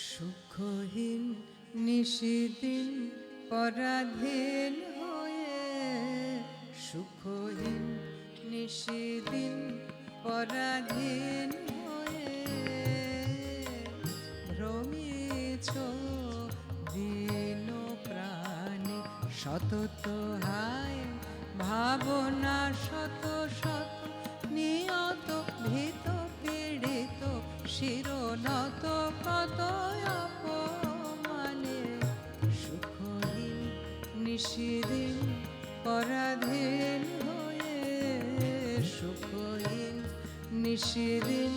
সুখহীন নিশিদিন পরাধীন হয়ে, সুখহীন নিশিদিন পরাধীন হয়ে ভ্রমিছ দীন প্রাণী সতত হায় ভাবনা শত শত নিয়ত ভীত পীড়িত শিরনত কত অপমানে সুখহীন নিশিদিন পরাধীন হয়ে, সুখহীন নিশিদিন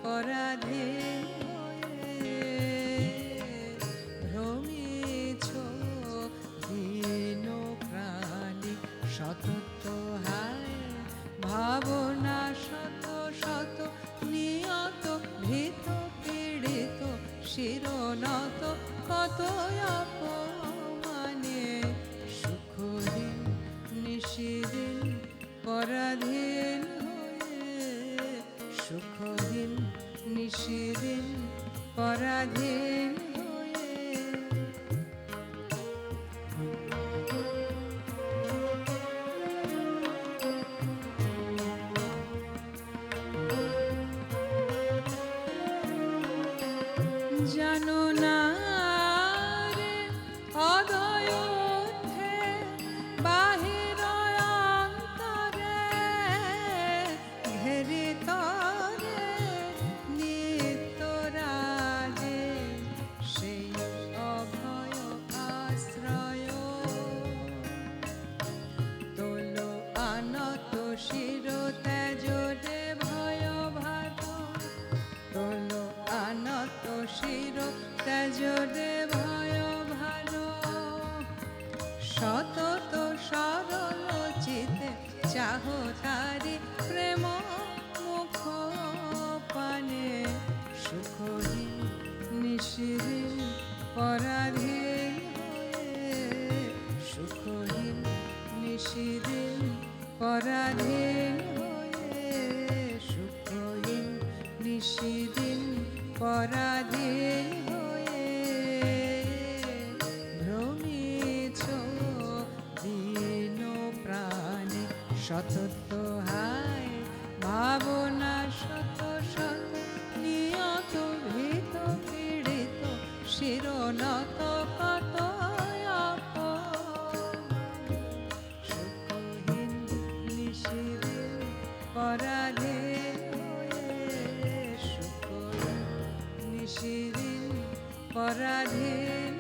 পরাধীন হয়ে ভ্রমিছ দীন প্রাণী সতত হায় ভাবনা শত শত নিয়ত ভীত পীড়িত শিরনত কত অপমানে সুখহীন নিশিদিন পরাধীন হয়ে, সুখহীন নিশিদিন পরাধীন হয়ে জানো না রে অদয় ঊর্ধ্বে বাহির অন্তরে ঘেরিত রে নিত্য রাজে সেই অভয় আশ্রয় তোল আনত শির তেজরে ভয় ভাত, তোল আনত শির তেজরে ভয় ভার সতত সরল চিতে চাহ তারি প্রেম মুখ পানে সুখহীন নিশিদিন পরাধীন হয়ে, সুখহীন নিশিদিন পরাধীন হয়ে, সুখহীন নিশিদিন পরাধীন হয়ে ভ্রমিছ দীন প্রাণী সতত হায় ভাবনা শত শত নিয়ত ভীত পীড়িত শিরনত কত সুখহীন নিশিদিন পরাধীন হয়ে, সুখহীন নিশিদিন পরাধীন